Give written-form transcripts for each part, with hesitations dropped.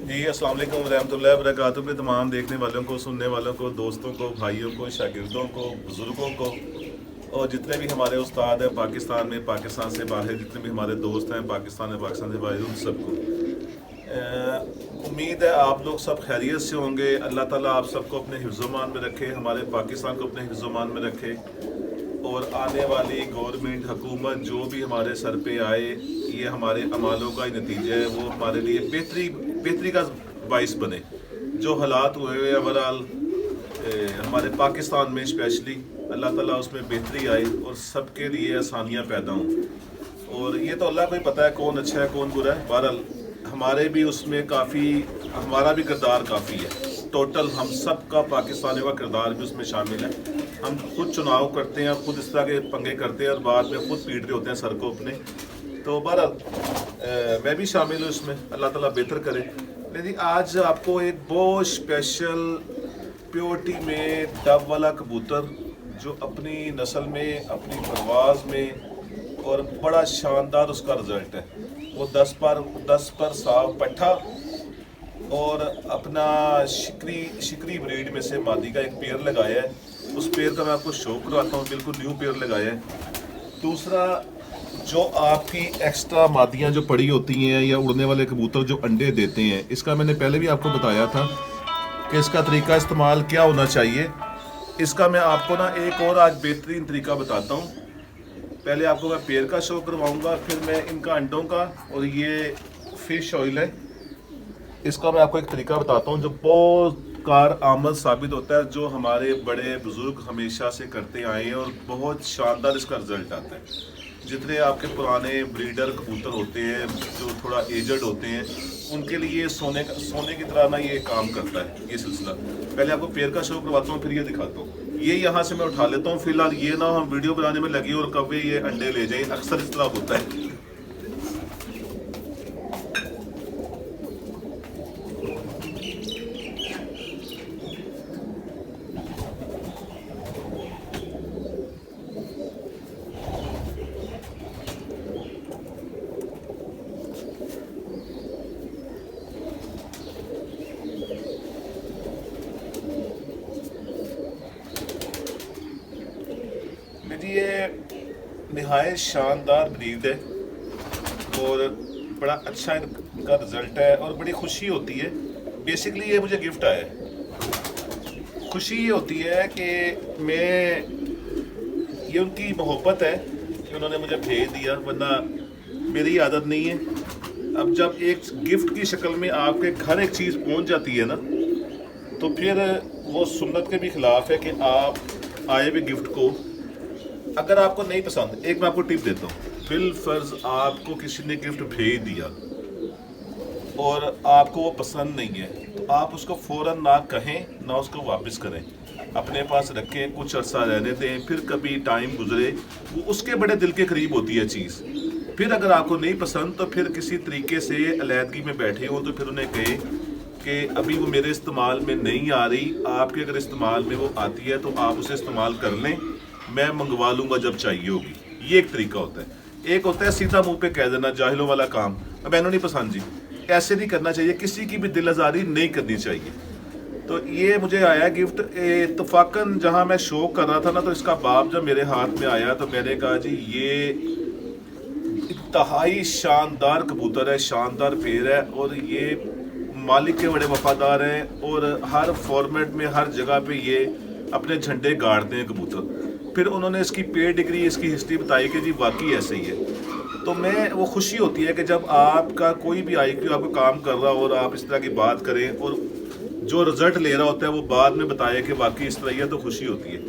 जी अस्सलाम वालेकुम रहमतुल्लाहि व बरकातुहू। अपने तमाम देखने वालों को, सुनने वालों को, दोस्तों को, भाइयों को, शागिर्दों को, बुज़ुर्गों को और जितने भी हमारे उस्ताद हैं पाकिस्तान में, पाकिस्तान से बाहर जितने भी हमारे दोस्त हैं पाकिस्तान में, पाकिस्तान से बाहर, उन सबको उम्मीद है आप लोग सब खैरियत से होंगे। अल्लाह ताला आप सबको अपने हिफ्ज़-ओ-मान में रखे, हमारे पाकिस्तान को अपने हिफ्ज़-ओ-मान में रखे और आने वाली गवर्नमेंट हुकूमत जो भी हमारे सर पे आए, ये हमारे अमालों का ही नतीजा है, वो हमारे लिए बेहतरी का बाइस बने। जो हालात हुए हुए ओवरऑल हमारे पाकिस्तान में स्पेशली, अल्लाह ताला उसमें बेहतरी आए और सबके लिए आसानियाँ पैदा हों। और ये तो अल्लाह को ही पता है कौन अच्छा है कौन बुरा है। बहरहाल हमारे भी उसमें काफ़ी, हमारा भी किरदार काफ़ी है। टोटल हम सब का पाकिस्तानियों का किरदार भी उसमें शामिल है। हम खुद चुनाव करते हैं, खुद इस तरह के पंगे करते हैं और बाद में खुद पीट रहे होते हैं सर को अपने। तो बहरहाल मैं भी शामिल हूँ इसमें, अल्लाह ताला बेहतर करे। लेकिन आज आपको एक बहुत स्पेशल प्योरिटी में डब वाला कबूतर जो अपनी नस्ल में, अपनी परवाज़ में और बड़ा शानदार उसका रिज़ल्ट है। वो 10 पर साफ पट्ठा और अपना शिकरी ब्रीड में से मादी का एक पेयर लगाया है। उस पेयर का मैं आपको शो करवाता हूँ, बिल्कुल न्यू पेयर लगाया है। दूसरा, जो आपकी एक्स्ट्रा मादियाँ जो पड़ी होती हैं या उड़ने वाले कबूतर जो अंडे देते हैं, इसका मैंने पहले भी आपको बताया था कि इसका तरीका इस्तेमाल क्या होना चाहिए। इसका मैं आपको ना एक और आज बेहतरीन तरीका बताता हूँ। पहले आपको मैं पेयर का शो करवाऊँगा, फिर मैं इनका अंडों का, और ये फ़िश ऑयल है, इसका मैं आपको एक तरीका बताता हूँ जो बहुत कार आमद साबित होता है, जो हमारे बड़े बुजुर्ग हमेशा से करते आए हैं और बहुत शानदार इसका रिजल्ट आता है। जितने आपके पुराने ब्रीडर कबूतर होते हैं जो थोड़ा एजड होते हैं, उनके लिए सोने की तरह ना ये काम करता है ये सिलसिला। पहले आपको पेयर का शो करवाता हूँ, फिर ये दिखाता हूँ। ये यहाँ से मैं उठा लेता हूँ फिलहाल, ये ना हम वीडियो बनाने में लगी और कभी ये अंडे ले जाए, अक्सर इस तरह होता है। ये निहायत शानदार ब्रीड है और बड़ा अच्छा इनका रिज़ल्ट है और बड़ी खुशी होती है। बेसिकली ये मुझे गिफ्ट आया है। खुशी ये होती है कि ये उनकी मोहब्बत है कि उन्होंने मुझे भेज दिया, वरना मेरी आदत नहीं है। अब जब एक गिफ्ट की शक्ल में आपके घर एक चीज़ पहुंच जाती है ना, तो फिर वो सुन्नत के भी खिलाफ है कि आप आए हुए गिफ्ट को अगर आपको नहीं पसंद, एक मैं आपको टिप देता हूँ, बिल फर्ज आपको किसी ने गिफ्ट भेज दिया और आपको वो पसंद नहीं है, तो आप उसको फ़ौरन ना कहें ना उसको वापस करें, अपने पास रखें, कुछ अर्सा रहने दें, फिर कभी टाइम गुजरे, वो उसके बड़े दिल के करीब होती है चीज़। फिर अगर आपको नहीं पसंद तो फिर किसी तरीके से अलहदगी में बैठे हो तो फिर उन्हें कहें कि अभी वो मेरे इस्तेमाल में नहीं आ रही, आपके अगर इस्तेमाल में वो आती है तो आप उसे इस्तेमाल कर लें, मैं मंगवा लूँगा जब चाहिए होगी। ये एक तरीका होता है। एक होता है सीधा मुंह पे कह देना, जाहिलों वाला काम, अब मैंने नहीं पसंद जी, ऐसे नहीं करना चाहिए, किसी की भी दिल आज़ारी नहीं करनी चाहिए। तो ये मुझे आया गिफ्ट इत्तफाकन, जहाँ मैं शो कर रहा था ना, तो इसका बाप जब मेरे हाथ में आया तो मैंने कहा जी ये इंतहाई शानदार कबूतर है, शानदार पेड़ है और ये मालिक के बड़े वफादार हैं और हर फॉर्मेट में हर जगह पे ये अपने झंडे गाड़ते हैं कबूतर। फिर उन्होंने इसकी पे डिग्री, इसकी हिस्ट्री बताई कि जी वाकई ऐसे ही है। तो मैं वो खुशी होती है कि जब आपका कोई भी IQ आपको काम कर रहा हो और आप इस तरह की बात करें और जो रिजल्ट ले रहा होता है वो बाद में बताए कि वाकई इस तरह ही है, तो खुशी होती है।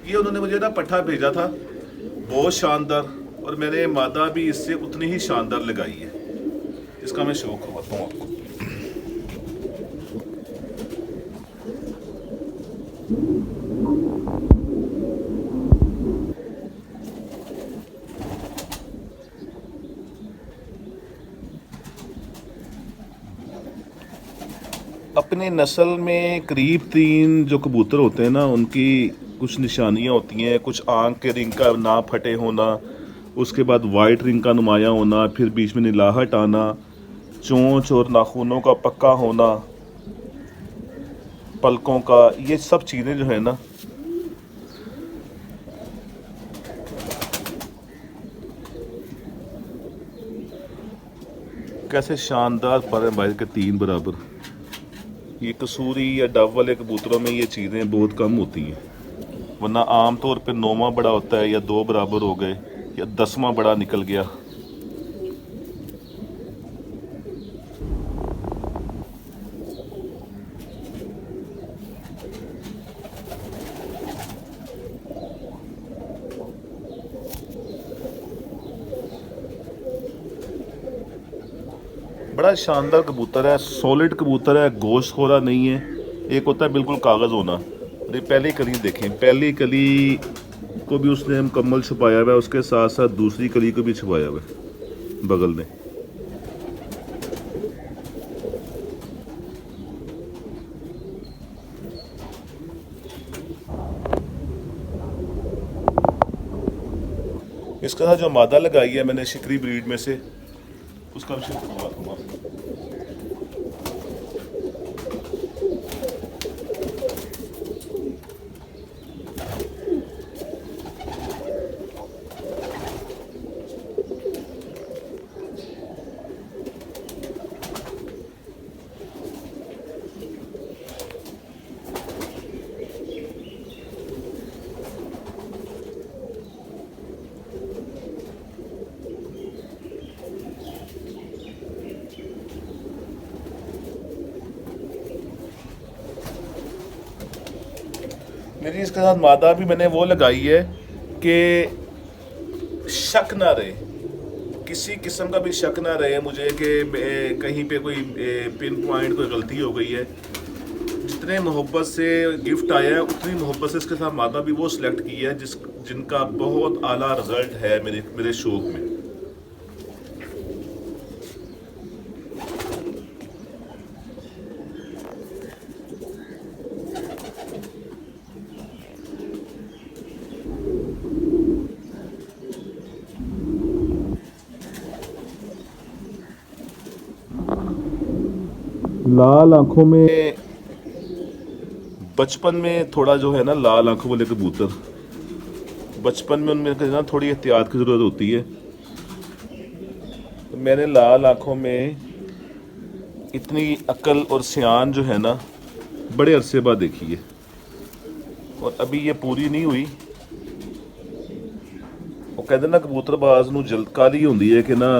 ये उन्होंने मुझे ना पट्ठा भेजा था, बहुत शानदार, और मैंने मादा भी इससे उतनी ही शानदार लगाई है। इसका मैं शौक करवाता हूँ आपको। अपने नस्ल में करीब 3 जो कबूतर होते हैं ना, उनकी कुछ निशानियां होती हैं। कुछ आँख के रिंग का ना फटे होना, उसके बाद वाइट रिंग का नुमाया होना, फिर बीच में नीलाहट आना, चोंच और नाखूनों का पक्का होना, पलकों का, ये सब चीज़ें जो है ना कैसे शानदार पर हैं भाई के 3 बराबर। ये कसूरी या डब वाले कबूतरों में ये चीज़ें बहुत कम होती हैं, वरना आम तौर पे 9वां बड़ा होता है या 2 बराबर हो गए या 10वां बड़ा निकल गया। बड़ा शानदार कबूतर है, सॉलिड कबूतर है, गोश्त खोरा नहीं है। एक होता है बिल्कुल कागज़ होना। अरे पहली कली देखें, पहली कली को भी उसने मुकम्मल छुपाया हुआ है, उसके साथ साथ दूसरी कली को भी छुपाया हुआ है बगल में। इसके साथ जो मादा लगाई है मैंने शिकरी ब्रीड में से, उसका भी शुक्र दूंगा। मेरी इसके साथ मादा भी मैंने वो लगाई है कि शक ना रहे, किसी किस्म का भी शक ना रहे मुझे कि कहीं पे कोई पिन पॉइंट कोई गलती हो गई है। जितने मोहब्बत से गिफ्ट आया है उतनी मोहब्बत से इसके साथ मादा भी वो सिलेक्ट की है जिनका बहुत आला रिजल्ट है मेरे शौक में। लाल आंखों में बचपन में थोड़ा जो है ना, लाल आंखों वाले कबूतर बचपन में उनमें ना थोड़ी एहतियात की ज़रूरत होती है। तो मैंने लाल आंखों में इतनी अक्ल और सियान जो है ना बड़े अरसे बाद देखी है, और अभी ये पूरी नहीं हुई। वो कहते ना कबूतरबाज नूं जल्दकारी होंदी है कि ना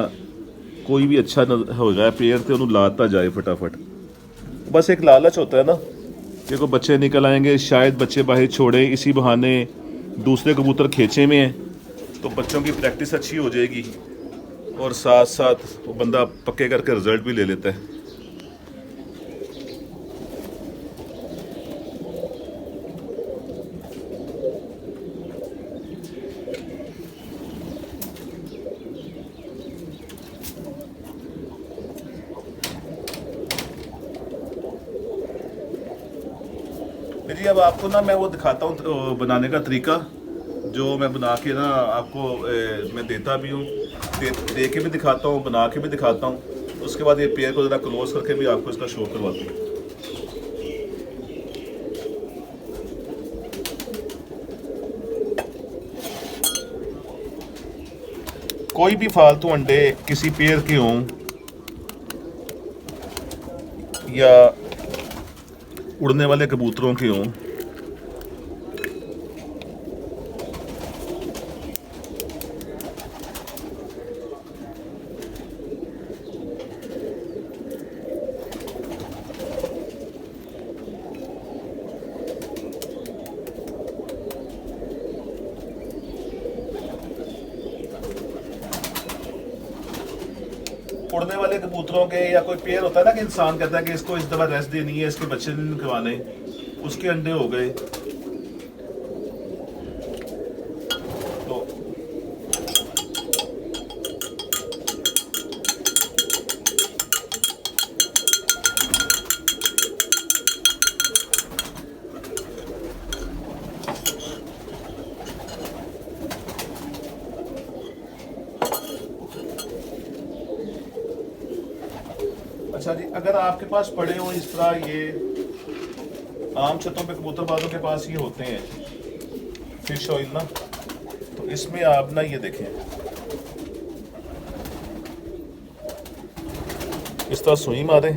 कोई भी अच्छा हो जाए पेड़ तो उन्होंने लाता जाए फटाफट। बस एक लालच होता है ना कि कोई बच्चे निकल आएंगे, शायद बच्चे बाहर छोड़े, इसी बहाने दूसरे कबूतर खेचे में हैं तो बच्चों की प्रैक्टिस अच्छी हो जाएगी और साथ साथ वो बंदा पक्के करके रिजल्ट भी ले लेता है। जी अब आपको ना मैं वो दिखाता हूँ बनाने का तरीका, जो मैं बना के ना आपको मैं देता भी हूँ, दे के भी दिखाता हूँ, बना के भी दिखाता हूँ। उसके बाद ये पेयर को ज़रा क्लोज करके भी आपको इसका शो करवाता हूँ। कोई भी फालतू अंडे किसी पेयर के हों या उड़ने वाले कबूतरों के हों, उड़ने वाले कबूतरों के या कोई पेयर होता है ना कि इंसान कहता है कि इसको इस दफा रेस्ट देनी है, इसके बच्चे नहीं खिलवाने, उसके अंडे हो गए। तो अच्छा जी, अगर आपके पास पड़े हो इस तरह, ये आम छतों पे कबूतरबाजों के पास ये होते हैं फिश ऑयल ना, तो इसमें आप ना ये देखें इस तरह सुई मारें,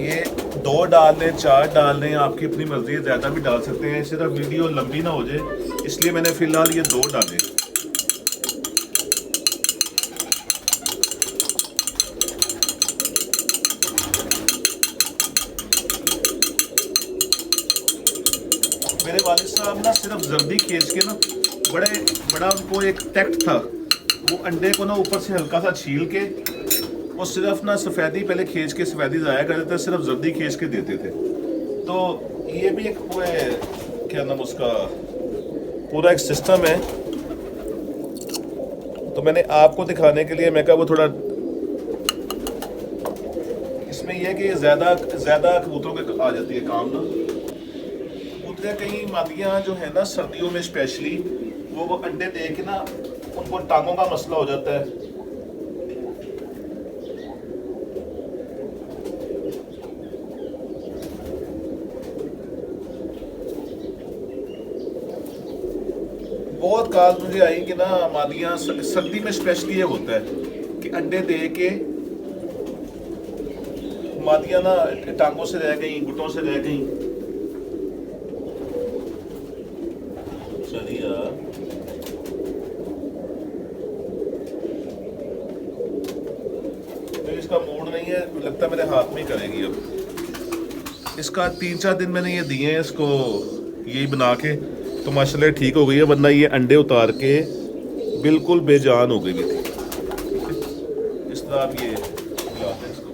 ये 2 डाल लें, 4 डाल लें, आपकी अपनी मर्जी है, ज़्यादा भी डाल सकते हैं। सिर्फ वीडियो लंबी ना हो जाए इसलिए मैंने फ़िलहाल ये 2 डाले। मेरे वालिद साहब ना सिर्फ जर्दी खींच के ना, बड़ा उनको एक टैक्ट था, वो अंडे को ना ऊपर से हल्का सा छील के वो सिर्फ ना सफ़ेदी पहले खींच के सफ़ेदी ज़ाया कर देते थे, सिर्फ जर्दी खींच के देते थे। तो ये भी एक पूरे क्या नाम उसका पूरा एक सिस्टम है। तो मैंने आपको दिखाने के लिए मैं कहा वो थोड़ा इसमें यह है कि ज़्यादा कबूतरों के आ जाती है काम ना। कबूतरें कई मादियाँ जो है ना सर्दियों में स्पेशली वो अंडे दे के ना उनको टांगों का मसला हो जाता है। बहुत काल मुझे आई कि ना मादियाँ सर्दी में स्पेशली ये होता है कि अंडे दे के मादियाँ ना टांगों से रह गई, घुटनों से रह गई। चलिए तो इसका मूड नहीं है, लगता मेरे हाथ में ही करेगी। अब इसका 3-4 दिन मैंने ये दिए हैं इसको यही बना के, तो माशाल्लाह ठीक हो गई है, वरना ये अंडे उतार के बिल्कुल बेजान हो गई थी। इस तरह आप ये खिलाते हैं इसको।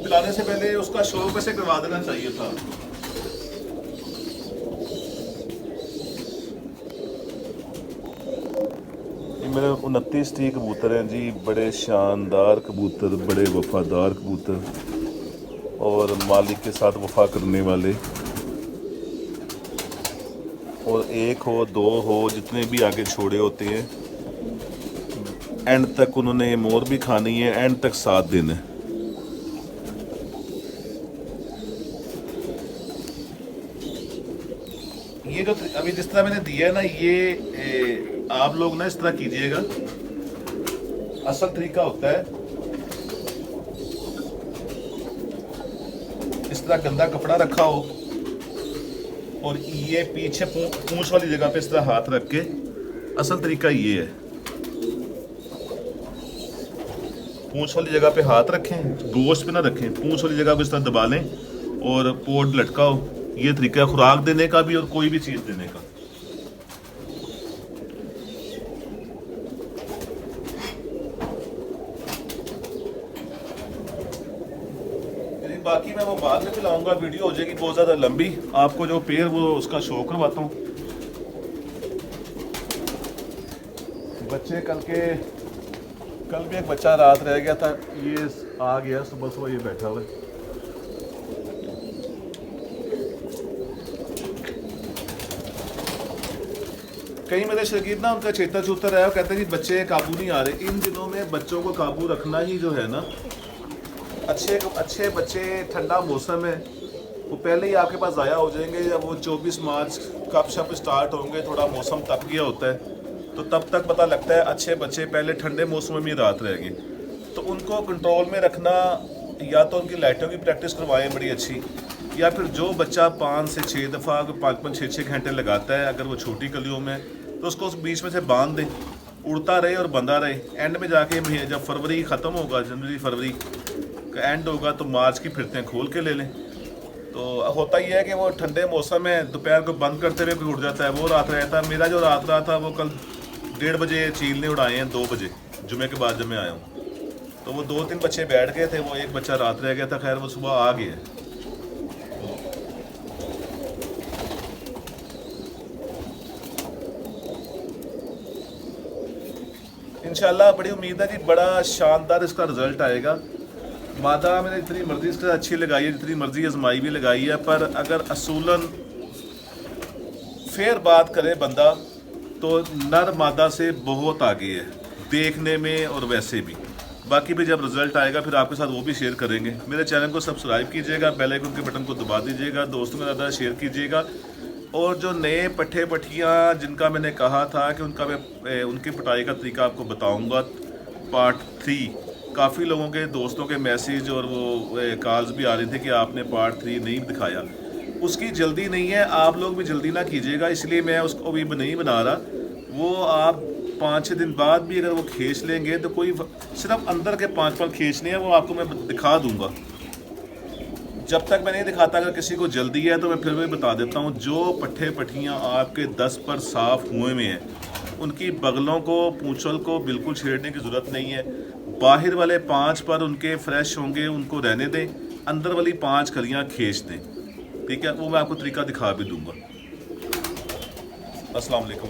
पिलाने से पहले उसका शौक से करवा देना चाहिए था। ये मेरे 29 टी कबूतर हैं जी, बड़े शानदार कबूतर, बड़े वफादार कबूतर और मालिक के साथ वफा करने वाले। और 1 हो 2 हो जितने भी आगे छोड़े होते हैं, एंड तक उन्होंने मोर भी खानी है, एंड तक साथ देना है। ये जो अभी जिस तरह मैंने दिया है ना, ये आप लोग ना इस तरह कीजिएगा। असल तरीका होता है इस तरह गंदा कपड़ा रखा हो और ये पीछे पूंछ वाली जगह पे इस तरह हाथ रख के, असल तरीका ये है, पूंछ वाली जगह पे हाथ रखें, गोश्त पे ना रखें, पूंछ वाली जगह को इस तरह दबा लें और पोर्ट लटकाओ। ये तरीका है खुराक देने का भी और कोई भी चीज़ देने का। बाकी मैं वो बाद में पिलाऊंगा, वीडियो हो जाएगी बहुत ज़्यादा लंबी। आपको जो पेड़ वो उसका शो करवाता हूँ। बच्चे कल भी एक बच्चा रात रह गया था, ये आ गया सुबह ये बैठा हुआ है। कई मेरे शकीर ना उनका चेता चूता रहा है, कहते हैं कि बच्चे काबू नहीं आ रहे। इन दिनों में बच्चों को काबू रखना ही जो है ना अच्छे बच्चे, ठंडा मौसम है, वो पहले ही आपके पास ज़ाया हो जाएंगे। जब वो 24 मार्च कब शप स्टार्ट होंगे, थोड़ा मौसम तप गया होता है, तो तब तक पता लगता है अच्छे बच्चे पहले ठंडे मौसम में ही रात रहेंगे। तो उनको कंट्रोल में रखना, या तो उनकी लाइटों की प्रैक्टिस करवाएं बड़ी अच्छी, या फिर जो बच्चा 5 से 6 दफ़ा 5-5 6-6 घंटे लगाता है, अगर वो छोटी कलियों में, तो उसको उस बीच में से बांध दें, उड़ता रहे और बंधा रहे। एंड में जाके जब फरवरी ख़त्म होगा, जनवरी फरवरी का एंड होगा, तो मार्च की फिरतें खोल के ले लें। तो होता ही है कि वो ठंडे मौसम में दोपहर को बंद करते हुए कोई उड़ जाता है, वो रात रहता है। मेरा जो रात रहा था वो कल 1:30 बजे चील ने उड़ाए हैं, 2 बजे जुमे के बाद जब मैं आया हूँ। तो वो 2-3 बच्चे बैठ गए थे, वो एक बच्चा रात रह गया था, खैर वो सुबह आ गया है। इंशाल्लाह बड़ी उम्मीद है कि बड़ा शानदार इसका रिजल्ट आएगा। मादा मैंने जितनी मर्जी इसके साथ अच्छी लगाई है, जितनी मर्जी आजमाई भी लगाई है, पर अगर असूलन फेयर बात करे बंदा, तो नर मादा से बहुत आगे है देखने में और वैसे भी। बाकी भी जब रिजल्ट आएगा फिर आपके साथ वो भी शेयर करेंगे। मेरे चैनल को सब्सक्राइब कीजिएगा, बेल आइकन के बटन को दबा दीजिएगा, दोस्तों के ज़्यादा शेयर कीजिएगा। और जो नए पट्ठे पट्टियाँ जिनका मैंने कहा था कि उनकी पटाई का तरीका आपको बताऊंगा, पार्ट 3, काफ़ी लोगों के दोस्तों के मैसेज और वो कॉल्स भी आ रही थे कि आपने पार्ट 3 नहीं दिखाया। उसकी जल्दी नहीं है, आप लोग भी जल्दी ना कीजिएगा, इसलिए मैं उसको भी नहीं बना रहा। वो आप 5-6 दिन बाद भी अगर वो खींच लेंगे तो कोई, सिर्फ अंदर के 5 पल खींचने हैं, वो आपको मैं दिखा दूंगा। जब तक मैं नहीं दिखाता, अगर किसी को जल्दी है तो मैं फिर भी बता देता हूँ। जो पट्ठे पट्टियाँ आपके 10 पर साफ हुए में हैं, उनकी बगलों को, पूंछल को बिल्कुल छेड़ने की ज़रूरत नहीं है। बाहर वाले 5 पर उनके फ्रेश होंगे, उनको रहने दें, अंदर वाली 5 कलियाँ खींच दें, ठीक है। वो मैं आपको तरीका दिखा भी दूँगा। अस्सलाम वालेकुम।